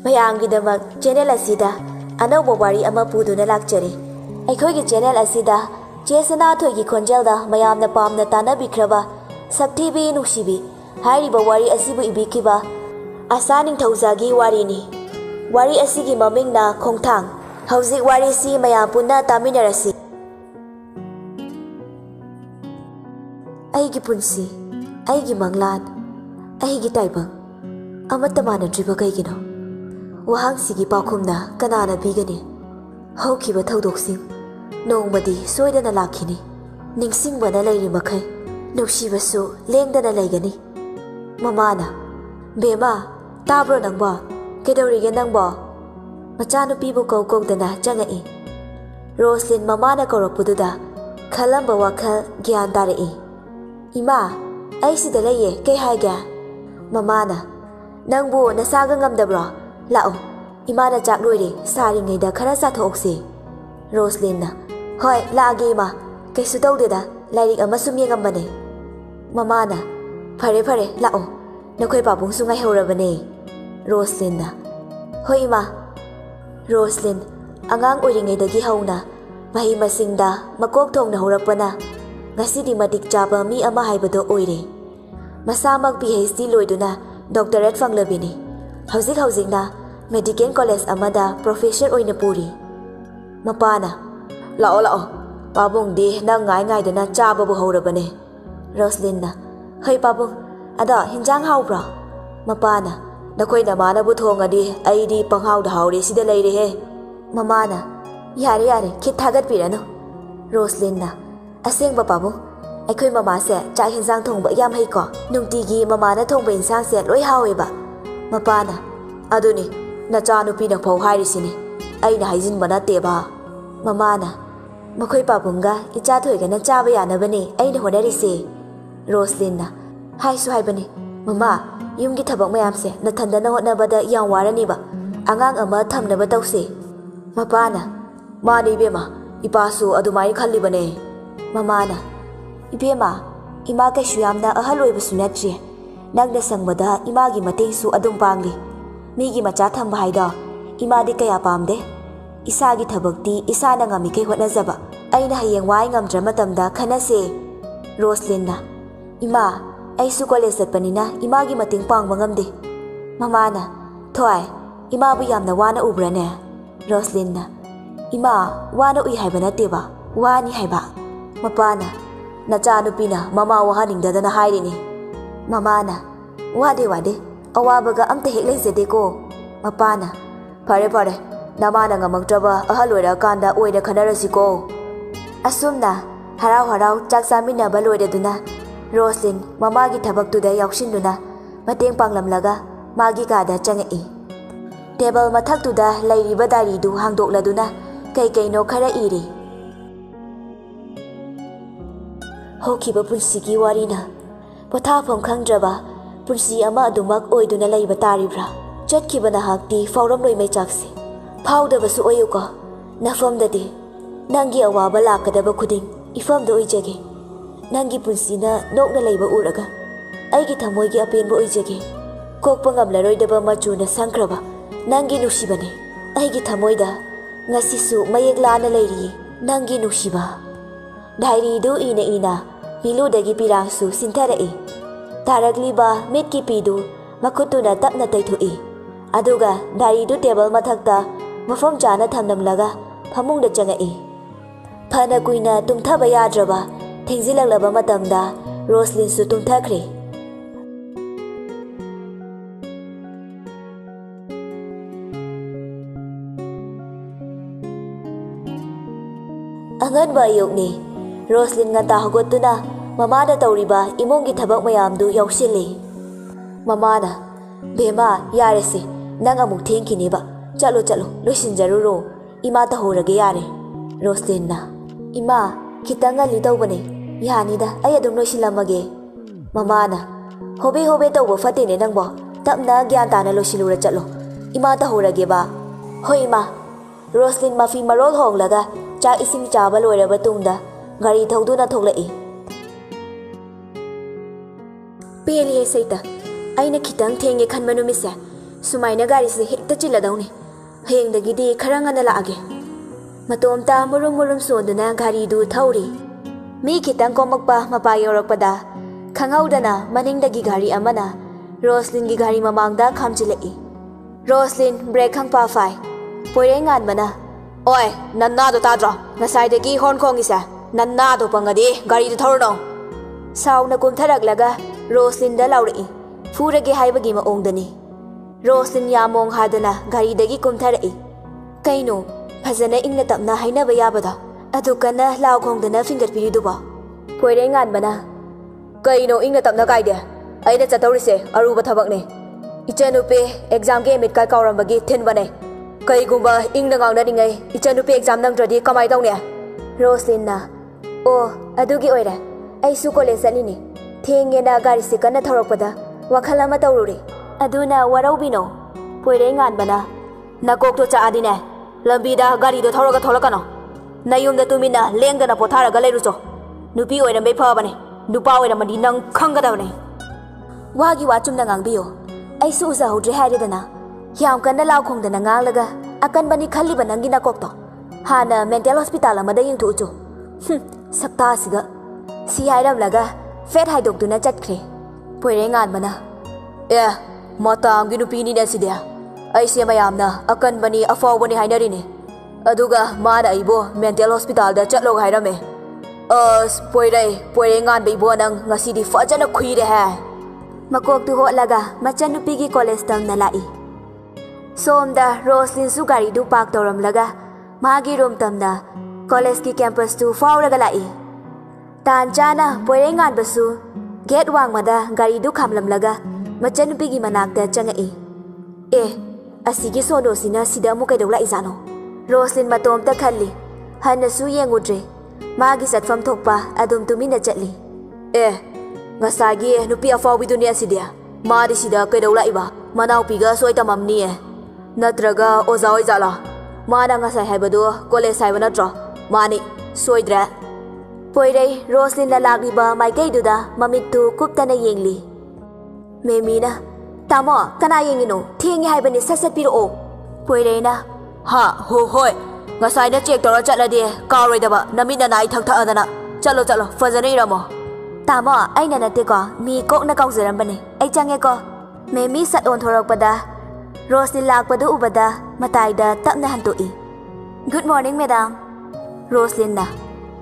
ꯃꯌꯥꯝꯒꯤꯗꯃꯛ channel ꯑꯁꯤꯗ ꯑꯅꯧꯕ ꯋꯥꯔꯤ ꯑꯃ ꯄꯨꯗꯨꯅ ꯂꯥꯛꯆꯔꯤ꯫ ꯑꯩꯈꯣꯏꯒꯤ ꯆꯦꯅꯦꯜ ꯑꯁꯤꯗ ꯆꯦ ꯁꯅꯥꯊꯣꯏꯒꯤ ꯈꯣꯟꯖꯦꯜꯗ ꯃꯌꯥꯝꯅ ꯄꯥꯝꯅ ꯇꯥꯅꯕꯤꯈ꯭ꯔꯕ ꯁꯛꯊꯤꯕꯤ ꯅꯨꯡꯁꯤꯕꯤ ꯍꯥꯏꯔꯤꯕ ꯋꯥꯔꯤ ꯑꯁꯤꯕꯨ ꯏꯕꯤꯈꯤꯕ ꯑꯁꯥ ꯅꯤꯡꯊꯧꯖꯥꯒꯤ ꯋꯥꯔꯤꯅꯤ꯫ ꯋꯥꯔꯤ ꯑꯁꯤꯒꯤ ꯃꯃꯤꯡꯅ ꯈꯣꯡꯊꯥꯡ꯫ ꯍꯧꯖꯤꯛ ꯋꯥꯔꯤꯁꯤ ꯃꯌꯥꯝ ꯄꯨꯟꯅ ꯇꯥꯃꯤꯟꯅꯔꯁꯤ꯫ ꯑꯩꯒꯤ ꯄꯨꯟꯁꯤ, ꯑꯩꯒꯤ ꯃꯪꯂꯥꯟ, ꯑꯩꯒꯤ ꯇꯥꯏꯕꯪ ꯑꯃꯠꯇ ꯃꯥꯟꯅꯗ꯭ꯔꯤꯕ ꯀꯩꯒꯤꯅꯣ? ꯋꯥꯍꯪꯁꯤꯒꯤ ꯄꯥꯎꯈꯨꯝꯅ ꯀꯅꯥꯅ ꯄꯤꯒꯅꯤ? ꯍꯧꯈꯤꯕ ꯊꯧꯗꯣꯛꯁꯤꯡ ꯅꯣꯡꯃꯗꯤ ꯁꯣꯏꯗꯅ ꯂꯥꯛꯈꯤꯅꯤ꯫ ꯅꯤꯡꯁꯤꯡꯕꯅ ꯂꯩꯔꯤ ꯃꯈꯩ ꯅꯨꯡꯁꯤꯕꯁꯨ ꯂꯦꯡꯗꯅ ꯂꯩꯒꯅꯤ꯫ ꯃꯃꯥꯅ, "ꯕꯦꯃꯥ, ꯇꯥꯕ꯭ꯔꯣ ꯅꯪꯕꯣ? ꯀꯩꯗꯧꯔꯤꯒꯦ ꯅꯪꯕꯣ?" ꯃꯆꯥꯅꯨꯄꯤꯕꯨ ꯀꯧꯗꯅ ꯆꯪꯉꯛꯏ꯫ ꯔꯣꯁꯂꯤꯟ ꯃꯃꯥꯅ ꯀꯧꯔꯛꯄꯗꯨꯗ ꯈꯜꯂꯝꯕ ꯋꯥꯈꯜ ꯒ꯭ꯌꯥꯟ ꯇꯥꯔꯛꯏ꯫ "ꯏꯃꯥ, ꯑꯩ ꯁꯤꯗ ꯂꯩꯌꯦ, ꯀꯩ ꯍꯥꯏꯒꯦ?" ꯃꯃꯥꯅ, "ꯅꯪꯕꯨ ꯅꯁꯥꯒ ꯉꯝꯗꯕ꯭ꯔꯣ? ꯂꯥꯛꯑꯣ, ꯏꯃꯥꯅ ꯆꯥꯛ ꯂꯣꯏꯔꯦ, ꯁꯥꯔꯤꯉꯩꯗ ꯈꯔ ꯆꯥꯊꯣꯛꯁꯤ." ꯔꯣꯁꯂꯤꯟꯅ, "ꯍꯣꯏ, ꯂꯥꯛꯑꯒꯦ ꯏꯃꯥ, ꯀꯩꯁꯨ ꯇꯧꯗꯦꯗ, ꯂꯥꯏꯔꯤꯛ ꯑꯃ ꯁꯨꯝ ꯌꯦꯡꯉꯝꯕꯅꯦ." ꯃꯃꯥꯅ, "ꯐꯔꯦ ꯐꯔꯦ, ꯂꯥꯛꯑꯣ, ꯅꯈꯣꯏ ꯄꯥꯕꯨꯡꯁꯨ ꯉꯥꯏꯍꯧꯔꯕꯅꯦ." ꯔꯣꯁꯂꯤꯟꯅ, "ꯍꯣꯏ ꯏꯃꯥ." ꯔꯣꯁꯂꯤꯟ ꯑꯉꯥꯡ ꯑꯣꯏꯔꯤꯉꯩꯗꯒꯤ ꯍꯧꯅ ꯃꯍꯩ ꯃꯁꯤꯡꯗ ꯃꯀꯣꯛ ꯊꯣꯡꯅ ꯍꯧꯔꯛꯄꯅ ꯉꯁꯤꯗꯤ ꯃꯇꯤꯛ ꯆꯥꯕ ꯃꯤ ꯑꯃ ꯍꯥꯏꯕꯗꯣ ꯑꯣꯏꯔꯦ꯫ ꯃꯁꯥꯃꯛ PhD ꯂꯣꯏꯗꯨꯅ ꯗꯣꯛꯇꯔꯦꯠ ꯐꯪꯂꯕꯤꯅꯤ꯫ ꯍꯧꯖꯤꯛꯅ ꯃꯦꯗꯤꯀꯦꯜ ꯀꯣꯂꯦꯖ ꯑꯃꯗ ꯄ꯭ꯔꯣꯐꯦꯁꯔ ꯑꯣꯏꯅ ꯄꯨꯔꯤ꯫ ꯃꯄꯥꯅ, "ꯂꯥꯛꯑꯣ ꯂꯥꯛꯑꯣ, ꯄꯥꯕꯨꯡꯗꯤ ꯅꯪ ꯉꯥꯏꯗꯅ ꯆꯥꯕꯕꯨ ꯍꯧꯔꯕꯅꯦ." ꯔꯣꯁꯂꯤꯟꯅ, "ꯍꯣꯏ ꯄꯥꯕꯨꯡ, ꯑꯗꯣ ꯍꯤꯟꯖꯥꯡ ꯍꯥꯎꯕ꯭ꯔꯣ?" ꯃꯄꯥꯅ, "ꯅꯈꯣꯏ ꯅꯃꯥꯅꯕꯨ ꯊꯣꯡꯉꯗꯤ ꯑꯩꯗꯤ ꯄꯪꯍꯥꯎꯗ ꯍꯥꯎꯔꯦ ꯁꯤꯗ ꯂꯩꯔꯦꯍꯦ." ꯃꯃꯥꯅ, "ꯌꯥꯔꯦ ꯌꯥꯔꯦ, ꯈꯤꯠ ꯊꯥꯒꯠꯄꯤꯔꯅꯨ." ꯔꯣꯁꯂꯤꯟꯅ, "ꯑꯁꯦꯡꯕ ꯄꯥꯕꯨꯡ, ꯑꯩꯈꯣꯏ ꯃꯃꯥꯁꯦ ꯆꯥꯛ ꯍꯤꯟꯖꯥꯡ ꯊꯣꯡꯕ ꯌꯥꯝ ꯍꯩꯀꯣ꯫ ꯅꯨꯡꯇꯤꯒꯤ ꯃꯃꯥꯅ ꯊꯣꯡꯕ ꯏꯟꯁꯥꯡꯁꯦ ꯂꯣꯏ ꯍꯥꯎꯋꯦꯕ." ꯃꯄꯥꯅ, "ꯑꯗꯨꯅꯤ, ꯅꯆꯥꯅꯨꯄꯤꯅ ꯐꯧ ꯍꯥꯏꯔꯤꯁꯤꯅꯤ, ꯑꯩꯅ ꯍꯥꯏꯖꯤꯟꯕ ꯅꯠꯇꯦꯕ." ꯃꯃꯥꯅ, "ꯃꯈꯣꯏ ꯄꯥꯕꯨꯡꯒ ꯏꯆꯥꯊꯣꯏꯒꯅ ꯆꯥꯕ ꯌꯥꯅꯕꯅꯦ ꯑꯩꯅ ꯍꯣꯠꯅꯔꯤꯁꯦ." ꯔꯣꯁꯂꯤꯟꯅ, "ꯍꯥꯏꯁꯨ ꯍꯥꯏꯕꯅꯤ, ꯃꯃꯥ, ꯌꯨꯝꯒꯤ ꯊꯕꯛ ꯃꯌꯥꯝꯁꯦ ꯅꯊꯟꯗꯅ ꯍꯣꯠꯅꯕꯗ ꯌꯥꯝ ꯋꯥꯔꯅꯤꯕ, ꯑꯉꯥꯡ ꯑꯃ ꯊꯝꯅꯕ ꯇꯧꯁꯦ." ꯃꯄꯥꯅ, "ꯃꯥꯅꯤ ꯏꯕꯦꯝꯃ, ꯏꯄꯥꯁꯨ ꯑꯗꯨꯃꯥꯏꯅ ꯈꯜꯂꯤꯕꯅꯦ." ꯃꯃꯥꯅ, "ꯏꯕꯦꯝꯃ, ꯏꯃꯥ ꯀꯩꯁꯨ ꯌꯥꯝꯅ ꯑꯍꯜ ꯑꯣꯏꯕꯁꯨ ꯅꯠꯇ꯭ꯔꯤ. ꯅꯪꯅ ꯁꯪꯕꯗ ꯏꯃꯥꯒꯤ ꯃꯇꯦꯡꯁꯨ ꯑꯗꯨꯝ ꯄꯥꯡꯂꯤ. ꯃꯤꯒꯤ ꯃꯆꯥ ꯊꯝꯕ ꯍꯥꯏꯗꯣ ꯏꯃꯥꯗꯤ ꯀꯌꯥ ꯄꯥꯝꯗꯦ. ꯏꯁꯥꯒꯤ ꯊꯕꯛꯇꯤ ꯏꯁꯥꯅ ꯉꯝꯃꯤꯈꯩ ꯍꯣꯠꯅꯖꯕ. ꯑꯩꯅ ꯍꯌꯦꯡ ꯋꯥꯏ ꯉꯝꯗ꯭ꯔ ꯃꯇꯝꯗ ꯈꯟꯅꯁꯦ." ꯔꯣꯁꯂꯤꯟꯅ, "ꯏꯃꯥ, ꯑꯩꯁꯨ ꯀꯣꯂꯦꯖ ꯆꯠꯄꯅꯤꯅ ꯏꯃꯥꯒꯤ ꯃꯇꯦꯡ ꯄꯥꯡꯕ ꯉꯝꯗꯦ." ꯃꯃꯥꯅ, "ꯊꯣꯏ, ꯏꯃꯥꯕꯨ ꯌꯥꯝꯅ ꯋꯥꯅ ꯎꯕ꯭ꯔꯅꯦ?" ꯔꯣꯁꯂꯤꯟꯅ, "ꯏꯃꯥ, ꯋꯥꯅ ꯎꯏ ꯍꯥꯏꯕ ꯅꯠꯇꯦꯕ, ꯋꯥꯅꯤ ꯍꯥꯏꯕ." ꯃꯄꯥꯅ, "ꯅꯆꯥꯅꯨꯄꯤꯅ ꯃꯃꯥ ꯋꯥꯍꯟꯅꯤꯡꯗꯗꯅ ꯍꯥꯏꯔꯤꯅꯤ." ꯃꯃꯥꯅ, "ꯋꯥꯗꯦ, ꯑꯋꯥꯕꯒ ꯑꯝꯇ ꯍꯦꯛ ꯂꯩꯖꯗꯦꯀꯣ." ꯃꯄꯥꯅ, "ꯐꯔꯦ ꯐꯔꯦ, ꯅꯃꯥꯅ ꯉꯝꯃꯛꯇ꯭ꯔꯕ ꯑꯍꯜ ꯑꯣꯏꯔꯛꯑꯀꯥꯟꯗ ꯑꯣꯏꯅ ꯈꯟꯅꯔꯁꯤꯀꯣ." ꯑꯁꯨꯝꯅ ꯍꯔꯥꯎ ꯍꯔꯥꯎ ꯆꯥꯛ ꯆꯥꯃꯤꯟꯅꯕ ꯂꯣꯏꯔꯗꯨꯅ ꯔꯣꯁꯂꯤꯟ ꯃꯃꯥꯒꯤ ꯊꯕꯛꯇꯨꯗ ꯌꯥꯎꯁꯤꯟꯗꯨꯅ ꯃꯇꯦꯡ ꯄꯥꯡꯂꯝꯂꯒ ꯃꯥꯒꯤ ꯀꯥꯗ ꯆꯪꯉꯛꯏ꯫ ꯇꯦꯕꯜ ꯃꯊꯛꯇꯨꯗ ꯂꯩꯔꯤꯕ ꯗꯥꯏꯔꯤꯗꯨ ꯍꯥꯡꯗꯣꯛꯂꯗꯨꯅ ꯀꯩꯀꯩꯅꯣ ꯈꯔ ꯏꯔꯤ꯫ ꯍꯧꯈꯤꯕ ꯄꯨꯟꯁꯤꯒꯤ ꯋꯥꯔꯤꯅ ꯄꯣꯊꯥꯐꯝ ꯈꯪꯗ꯭ꯔꯕ ꯄꯨꯟꯁꯤ ꯑꯃ ꯑꯗꯨꯃꯛ ꯑꯣꯏꯗꯨꯅ ꯂꯩꯕ ꯇꯥꯔꯤꯕ꯭ꯔꯥ? ꯆꯠꯈꯤꯕ ꯅꯍꯥꯛꯇꯤ ꯐꯥꯎꯔꯝꯂꯣꯏ ꯃꯩꯆꯥꯛꯁꯦ, ꯐꯥꯎꯗꯕꯁꯨ ꯑꯣꯏꯌꯨꯀꯣ꯫ ꯅꯐꯝꯗꯗꯤ ꯅꯪꯒꯤ ꯑꯋꯥꯕ ꯂꯥꯛꯀꯗꯕ ꯈꯨꯗꯤꯡ ꯏꯐꯝꯗ ꯑꯣꯏꯖꯒꯦ꯫ ꯅꯪꯒꯤ ꯄꯨꯟꯁꯤꯅ ꯅꯣꯛꯅ ꯂꯩꯕ ꯎꯔꯒ ꯑꯩꯒꯤ ꯊꯃꯣꯏꯒꯤ ꯑꯄꯦꯟꯕ ꯑꯣꯏꯖꯒꯦ꯫ ꯀꯣꯛꯄ ꯉꯝꯂꯔꯣꯏꯗꯕ ꯃꯆꯨꯅ ꯁꯪꯈ꯭ꯔꯕ ꯅꯪꯒꯤ ꯅꯨꯡꯁꯤꯕꯅꯦ ꯑꯩꯒꯤ ꯊꯃꯣꯏꯗ ꯉꯁꯤꯁꯨ ꯃꯌꯦꯛ ꯂꯥꯅ ꯂꯩꯔꯤꯌꯦ, ꯅꯪꯒꯤ ꯅꯨꯡꯁꯤꯕ꯫ ꯗꯥꯏꯔꯤꯗꯨ ꯏꯅ ꯄꯤꯂꯨꯗꯒꯤ ꯄꯤꯔꯥꯡꯁꯨ ꯁꯤꯟꯊꯔꯛꯏ꯫ ꯇꯥꯔꯛꯂꯤꯕ ꯃꯤꯠꯀꯤ ꯄꯤꯗꯨ ꯃꯈꯨꯠꯇꯨꯅ ꯇꯞꯅ ꯇꯩꯊꯣꯛꯏ꯫ ꯑꯗꯨꯒ ꯗꯥꯏꯔꯤꯗꯨ ꯇꯦꯕꯜ ꯃꯊꯛꯇ ꯃꯐꯝ ꯆꯥꯅ ꯊꯝꯂꯝꯂꯒ ꯐꯃꯨꯡꯗ ꯆꯪꯉꯛꯏ꯫ ꯐꯅ ꯀꯨꯏꯅ ꯇꯨꯝꯊꯕ ꯌꯥꯗ꯭ꯔꯕ ꯊꯦꯡꯖꯤꯜꯂꯛꯂꯕ ꯃꯇꯝꯗ ꯔꯣꯁꯂꯤꯟꯁꯨ ꯇꯨꯝꯊꯈ꯭ꯔꯦ꯫ ꯑꯉꯟꯕ ꯑꯌꯨꯛꯅꯤ꯫ ꯔꯣꯁꯂꯤꯟ ꯉꯟꯇꯥ ꯍꯧꯒꯠꯇꯨꯅ ꯃꯃꯥꯗ ꯇꯧꯔꯤꯕ ꯏꯃꯨꯡꯒꯤ ꯊꯕꯛ ꯃꯌꯥꯝꯗꯨ ꯌꯥꯎꯁꯤꯜꯂꯤ꯫ ꯃꯃꯥꯅ, "ꯕꯦꯃꯥ, ꯌꯥꯔꯦꯁꯦ, ꯅꯪ ꯑꯃꯨꯛ ꯊꯦꯡꯈꯤꯅꯦꯕ. ꯆꯠꯂꯣ ꯂꯣꯏꯁꯤꯟꯖꯔꯨꯔꯣ, ꯏꯃꯥ ꯇꯧꯍꯧꯔꯒꯦ ꯌꯥꯔꯦ." ꯔꯣꯁꯂꯤꯟꯅ, "ꯏꯃꯥ, ꯈꯤꯇꯪ ꯉꯜꯂꯤ ꯇꯧꯕꯅꯦ, ꯌꯥꯅꯤꯗ, ꯑꯩ ꯑꯗꯨꯝ ꯂꯣꯏꯁꯤꯜꯂꯝꯃꯒꯦ." ꯃꯃꯥꯅ, ꯍꯣꯕꯦ ꯇꯧꯕ ꯐꯠꯇꯦꯅꯦ ꯅꯪꯕꯣ, ꯇꯞꯅ ꯒ꯭ꯌꯥꯟ ꯇꯥꯅ ꯂꯣꯏꯁꯤꯜꯂꯨꯔ ꯆꯠꯂꯣ, ꯏꯃꯥ ꯇꯧꯍꯧꯔꯒꯦꯕ꯫ "ꯍꯣꯏ ꯏꯃꯥ." ꯔꯣꯁꯂꯤꯟ ꯃꯐꯤ ꯃꯔꯣꯜ ꯍꯣꯡꯂꯒ ꯆꯥꯛ ꯏꯁꯤꯡ ꯆꯥꯕ ꯂꯣꯏꯔꯕ ꯇꯨꯡꯗ ꯒꯥꯔꯤ ꯊꯧꯗꯨꯅ ꯊꯣꯛꯂꯛꯏ꯫ "ꯄꯦꯜꯂꯤꯍꯦ ꯁꯩꯇ, ꯑꯩꯅ ꯈꯤꯇꯪ ꯊꯦꯡꯒꯦ ꯈꯟꯕ ꯅꯨꯃꯤꯠꯁꯦ Sumaina gari se hekta chiladawni. Hayengdagidi khara ngana laage. Matomta murum sonduna gari du thauri. Mi kitang komakpa mapa yorakpada. Khanghaudana maningdagi gari amana Roslyn gi gari mamangda khamchilai. Roslyn brake khangpa fai. Poirengan mana. Oi, nanna do tadra. Ngasaidagi horn khongisa. Nanna do pangadi gari du thorno. Sauna kumtharaglaga Roslyn da lauri. Furage haibagi maongdani. Roslyn yamong hadana gari dagi kumtharai. Kaino phajana ingna tapna hainaba yabada. Adukana law khongdana fingerpiriduba. Poirengan mana. Kaino ingna tapna kaide. Aina chataurise aruba thabakne. Ichanupe exam ge mit kai kaurambagi thinbane. Kaigumba ingna ngangna ringai ichanupe exam nangdradi kamai tawne. Roslyn na. Oh, adugi oira. Ai su college salini. Thengena gari se kana thorakpada wakhala ma tawruri. Aduna waraubino. Poirengan bana. Nakok to cha adine. Lambida gari do thoraga tholakano. Nayumda tumina lengdana potharaga leirucho. Nupi oira me phabane. Nupa oira madi nang khangadawne. Wagi wachumna ngangbiyo. Ai su uza hodre haidana. Yam kana law khongdana ngalaga akan bani khaliba nangi nakokto. Hana mental hospital amada yingthuchu. Sakta siga. Si hairam laga fet haidokduna chatkre. Poirengan mana. Yeah, mata ngi nupi ni nasidia. Ai se mayamna akan bani afawbani hainarine. Aduga mana aibo mental hospital da chatlog hairame. Poirengan beibo nang ngasidi fajana khuire ha. Makok tu hotlaga machanupigi college tam na lai. Somda Roslyn su gari du park toram laga magi room tam na college ki campus tu fauraga lai. Tanchana poirengan basu gate wang mada gari du khamlam laga machanupigi manakta changai. Asigi sono sina sida mu kaidawla izano. Roslyn matom ta khalli hanna su yengudre magi satfam thokpa adum tumina chatli. Ngasagi nupi afawi dunia sidia. Madi sida kaidawla iba. Manau piga soi tamamni Natraga ozawai zala. Mana ngasai haibadu college haiba natro. Mani soidra. Poirei Roslyn la lagliba maikai duda mamitu kuptana yengli. Memina tamo kana yengino thengi haibani sasat piro. Poirei na ha hoi. Ngasai na check tora chatladi kawroidaba namina nai thakta adana. Chalo fajana iramo. Tamo aina nate ko mi kok na kaungjarambane ai change ko memi sat on thorakpada Roslyn lakpadu ubada mataida tapna hantoi. Good morning madam. Roslyn na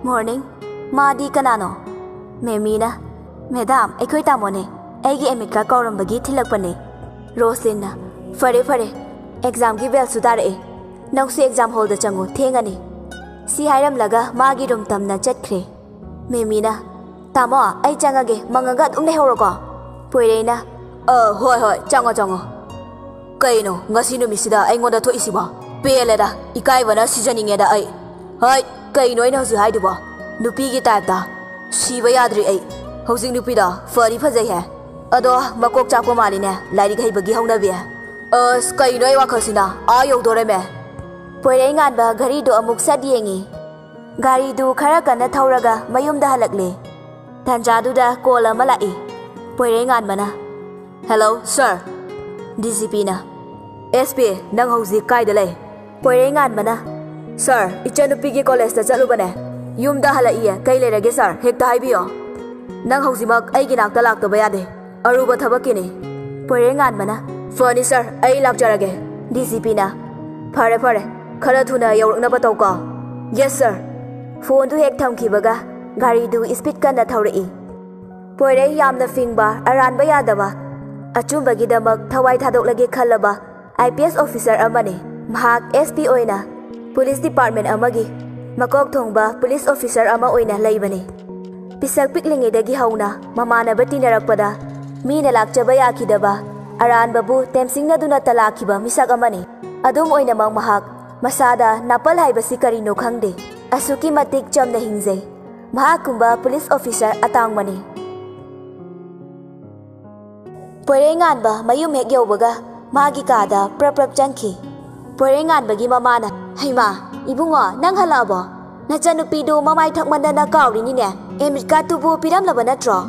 morning. Madi kanano. Memi na madam aikoi tamone aigi emit ka kaurambagi thilakpane. Roslyn na fare exam gi bel sudare nangsu exam hall da changu thengani. Si hairam laga magi rum tamna chatkre. Memi na tamo ai changage mangaga dum ne horoko. Poireina hoi chango. Kaino ngasi numisida ai ngoda tho isiba. Peleda ikaibana sijaningeda ai. Hai kaino ina hosu haiduba. Nupi gi taipta siba yadri ai. Housing nupi da fari phajai ha. Ado makok chakwa maline lairi gai bagi haunabe. Kaino ai wakhasina ayo dore me. Poirengan ba gari do amuk sadiyengi. Gari du khara kana thauraga mayumda halakle. Tanjaduda kola malai. Poirengan mana. Hello sir. DCP na. SP nang hausi kaida lay. Poirengan mana. Sir, ichanupigi college ta chalubane. Yumda halaiya kai lerage sir hekta haibiyo. Nang hausi mak ai gi nakta laktaba yade. Aruba thabakini. Poirengan mana. Fani sir ai lakjarage. DCP na. Phare khara thuna yauraknaba tawko. Yes sir. Phone du hek thamkibaga gari du speed kana thaurai. Poirei yamna fingba aranba yadaba. Achumbagi damak thawai thadoklage khallaba IPS officer amani. Mahak SP oina police department amagi makok thongba police officer ama oina laibani. Pisak piklingedagi hauna mamanaba tinarakpada mina lakchaba yakidaba aranbabu temsingna duna talakiba misak amani. Adum oina mang mahak masada napal haibasi karino khangde. Asuki matik chamna hingjai. Mahakumba police officer atangmani. Poirengan ba mayum hek yaubaga magi kada prap changki. Poirengan bagi mamana haima ibungo nang halabo nachanupi do mamai thakmandana kawri ni ne emit ka tubu piramlaba natro.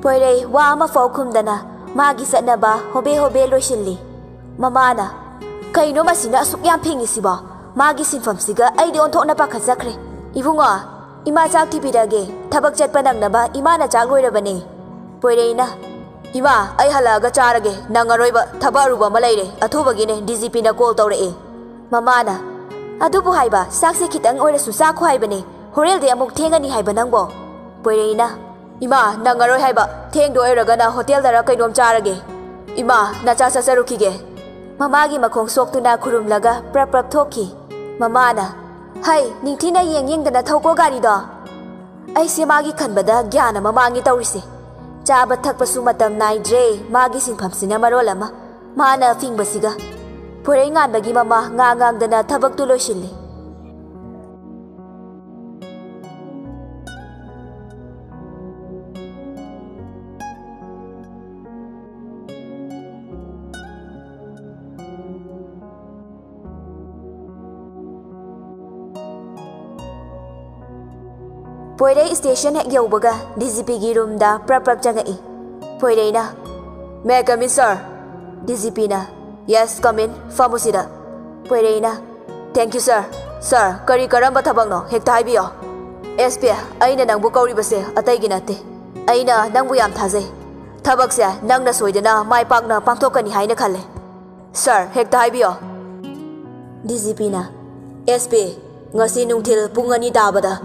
Poirei wa ama faukhumdana magi satnaba hobe loisilli. Mamana, kaino masina asuk yam phingisibo magi sinfamsiga aidi onthokna pakhajakre ibungo ima chak thibirage thabak chatpa nangnaba ima na chak loirabane poireina ima ai halaga charage nangaroiba thabaruba malaire athubagine DGP na call tawre mamana adubu haiba sakse khitang oirasu sa khwaibane horel de amuk thengani haiba nangbo poireina ima nangaroi haiba theng do oiraga na hotel dara kainom charage ima na cha sa sarukige Mamagi makhong soktuna khurumlaga prap thoki mamana hai ningthina yeng dana thoko gari do ai se magi khanbada gyana mamangi tawrise chaba thakpasu matam naidre magi sinphamsina marolama mana fingbasiga purei nganbagi mama ngang dana thabak tu loisilli Poirei station hek yaubaga DGP gi room da prap changai Poirei na May I come in sir DGP na Yes come in Famusida Poirei na Thank you sir Sir kari karamba thabak no hek tai biyo SP aina nangbu kauri base atai gi nate aina nangbu yam thajai thabak se nangna soidana mai pakna pangthokani haina khale Sir hek tai biyo DGP na SP ngasi nungthil pung ani tabada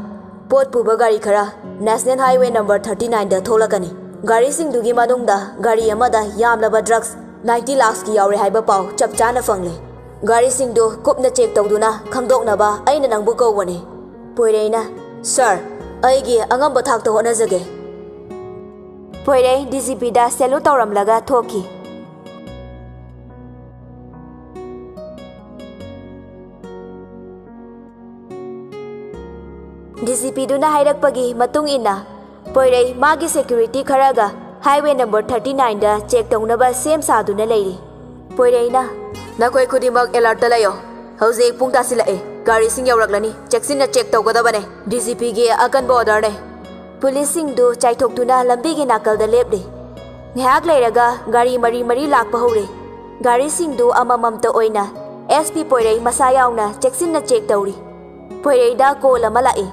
Pot puba gari khara National Highway number 39 da tholakani gari sing dugi madungda gari amada yamlaba drugs 90 lakhs ki yaure haiba pau chap chana fangle gari sing du kupna check tawduna khangdokna ba aina nangbu kawani poireina sir aigi angamba thak to hona jage poirei DGP da selu tawramlaga thoki DGP duna hairakpagi matung ina poirei magi security kharaga highway number 39 da check tawnaba sem saduna leiri poireina nakoi khudimak alert layo hauze pung tasilae gari sing yauraklani checksin na check tawgadabane DGP gi akan border ne police sing du chaithokduna lambi gi nakal da lepre ngahak leiraga gari mari lakpa hore gari sing du amamam ta oina SP poirei masa yauna checksin na check tawri poirei da call amalai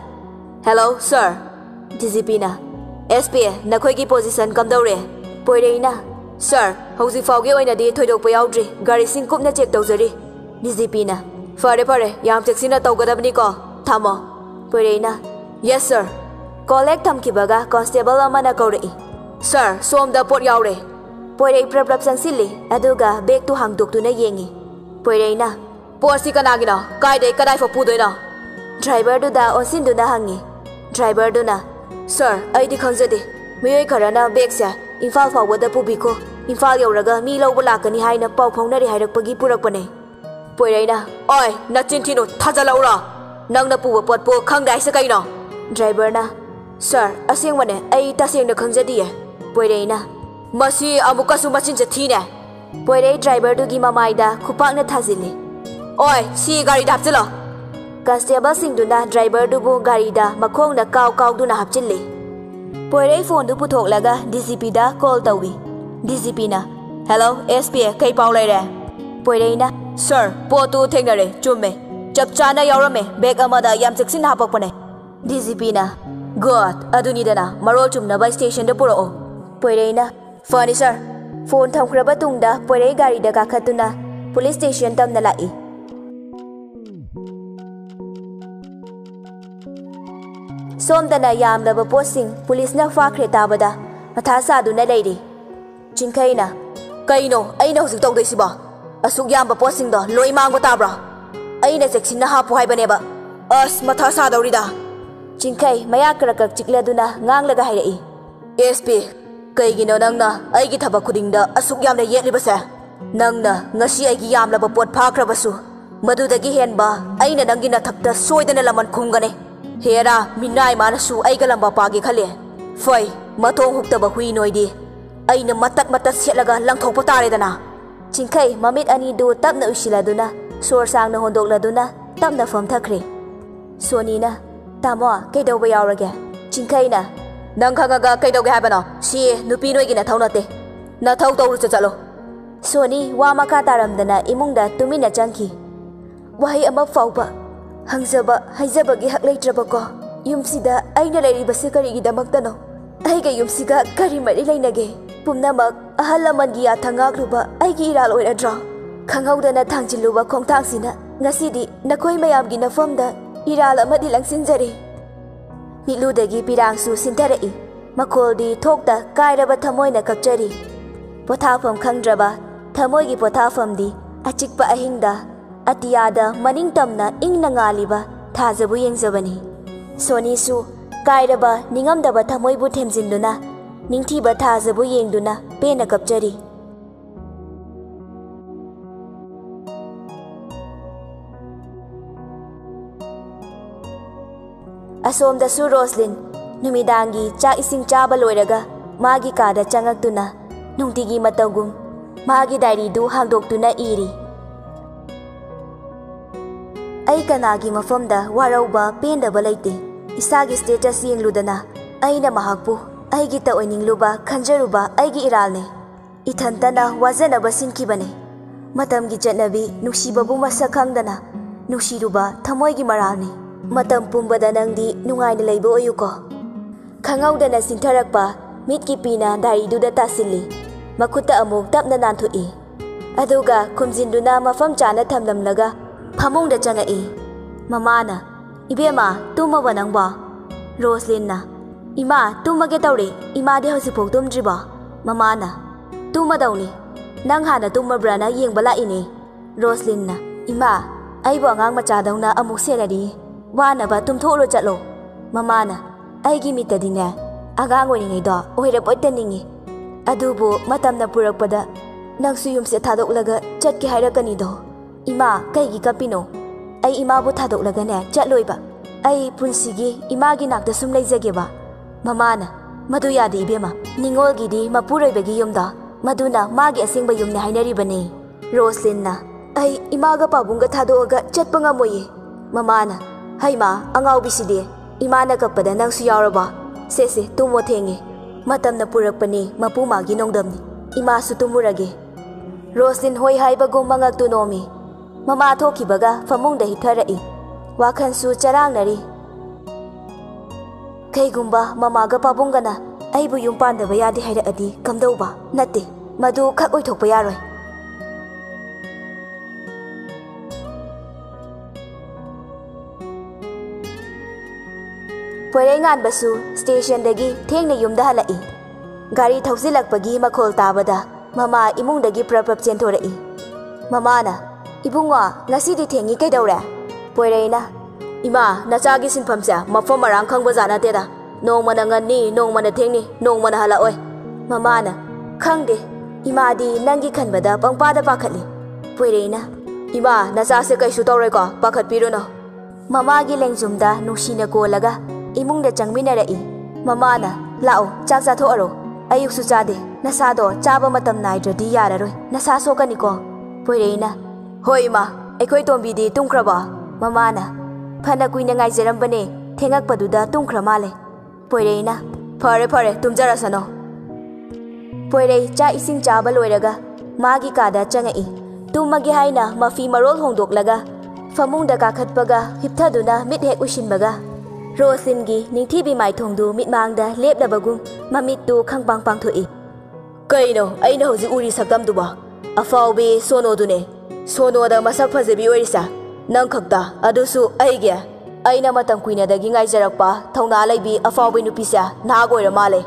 Hello, sir. DGP na. SP, nakhoi ki position kamdaure. Poirei na. Sir, hauji fauge oina di thoidok payaudri. Gari sing kupna check tawjari. DGP na. Fare, yam check sina tawgadabni ko. Thamo. Poirei na. Yes, sir. Collect thamkibaga constable amana kaurei. Sir, som da pot yaure. Poirei prap changsilli. Aduga bag tu hangdoktuna yengi. Poirei na. Pot si kanagina. Kaidai kadai fa pudoina. Driver du da onsin du na hangi. Driver du na Sir, ai di khangjade miyoi kharana bag sa Imphal fawada pubiko Imphal yauraga mi lawba lakani haina pau phaunari hairakpagi purakpane Poirei na oi nachin thino thajalaura nangna puba pot po khangdai sa kaino Driver na Sir, asengwane ai tasengna khangjadiye Poirei na masi amukasu machin je thine Poirei driver du gi mamaida khupakna thajili oi si gari dapchalo Constable singduna driver dubu gari da makhong na kaw duna hapchille Poirei phone du puthok DGP da call tawi DGP na Hello SP kai paw laire Poirei na Sir potu thengnare chumme chap chana yaurame bag amada yam cheksin hapakpane DGP na God aduni dana marol chumna by station da puro Poirei na Funny sir phone thamkraba tungda Poirei gari da kakhatuna police station tamna lai Somdana yamlaba posting police na fakhre tabada matha saduna leiri Chinkaina kaino aina husik tawdaisiba asuk yamba posting do loi mangba tabra aina cheksinna hapu haibaneba as matha sadawrida Chinkai maya karakak chikladuna nganglaga hairei SP kaigino nangna aigi thabak khudingda asuk yamna yetlibase nangna ngasi aigi yamlaba pot phakhrabasu madudagi henba aina nangina thakta soidana laman khumgane Hera minai manasu aigalamba pagi khale foi mathong huktaba hui noidi aina matat setlaga langthokpa taredana Chinkai mamit ani du tapna usiladuna sor sangna hondokladuna tapna fam thakre Sonina tamo kaidoba yaurage Chinkai na nang khangaga kaidoge habana si nupi noigina thaunate na thau tawru chalo Soni wa maka taramdana imungda tumina changki. Wahai ama fauba hangzaba haijabagi hak leitrabako. Yumsida aina lairibase karigidamaktano. Aiga yumsiga kari mari lainage. Pumnamak ahal lamangi yathangakluba aigi iral oiradra. Khanghaudana thangjiluba khongthangsina ngasidi nakoi mayamgi nafamda iral amadi langsinjari. Miludagi pirangsu sintarai. Makoldi thokta kairaba thamoina kapchari. Pothafam khangdraba thamoigi pothafamdi achikpa ahingda atiyada maningtamna ingna ngaliba thajabu yengjabani. Sonisu kairaba ningamdaba thamoibu themjinduna ningthiba thajabu yengduna pena kapchari. Asomdasu Roslyn numidangi cha ising chaba loiraga magi kada changaktuna nungtigi matagum magi diary du hangdoktuna iri. Ai kanagi mafamda warauba pendaba laite isagi status yengludana aina mahakpu aigi ta oiningluba khanjaruba aigi iralne ithantana wajanaba sinkibane. Matamgi chatnabi nusibabu masakhangdana nusiruba thamoigi maralne. Matam pumbada nangdi nungaina leiba oyuko. Khanghaudana sintharakpa mitki pina diary duda tasilli. Makuta amuk tapna nanthui. Aduga khumjinduna mafam chana thamlamlaga phamungda changai. Mamana ibema tumaba nangba. Roslynna ima tumage tawre imadi hosipok tumdriba. Mamana tumadawni nang hana tumabrana yengbala ini. Roslynna ima aibo angang machadawna amuk senari wanaba tumtholo chatlo. Mamana aigi mitadine agang oiningaido oirapoitaningi. Adubu matamna purakpada nangsu yumse thadoklaga chatke hairakanido. Ima kaigi kapino ai imabu thadoklagane chatloiba. Ai punsigi imagi nakta sum leijageba. Mamana madu yadi ibema ningolgidi mapuroibagi yumda maduna magi asingba yumne hainaribane. Roslynna ai imaga pabunga thadoga chatpa ngamoye. Mamana haima angaubiside imana kapada nangsu yauraba sese tumo thenge matamna purakpani mapu magi nongdamni imasu tumurage. Roslyn hoi haibagum mangaktu nomi mama thokibaga famungda hitharai wakhansu charangnari. Kaigumba mamaga pabungana aibu yumpandaba yadi hairaadi kamdauba natte madu khak oithokpa yaroi. Poirengan basu station dagi thengna yumda halai. Gari thausilakpagi makhol tabada mama imungdagi prapap chentorai. Mamana ibungwa ngasidi thengi kaidaure. Poireina ima nachagi sinphamsa mafam marang khangba jana teda nongmana ngani nongmana thengni nongmana halaoi. Mamana khangde imadi nangi khanbada pangpada pakhatli. Poireina ima nachase kaisu tawroi ko pakhat pirono. Mamagi lengjumda nusina kolaga imungda changminarai. Mamana lao chak chathoaro ayuksu chade nasado chaba matam naidradi yararoi nasa sokaniko. Poireina hoi ma aikhoi tombidi tungkraba. Mamana phana kuina ngaijarambane thengakpaduda tungkhra male. Poireina phare phare tumjarasano. Poirei cha ising chaba loiraga magi kada changai tumagi haina mafi marol hongdoklaga famungda kakhatpaga hipthaduna mithek ushinbaga. Roslyngi ningthibi maithongdu mitmangda lepnabagum mamittu khangpang pangthoi. Kaino aina hoji uri sakdamduba afawbi sonodune sonoda masak phajabi oirisa nang khakta adusu aige aina matam kuinadagi ngaijarakpa thongna laibi afawbi nupisa nagoira male.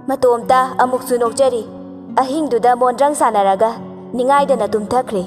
Matomta amuksu nokjari ahingduda mondrang sanaraga ningaidana tumthakre.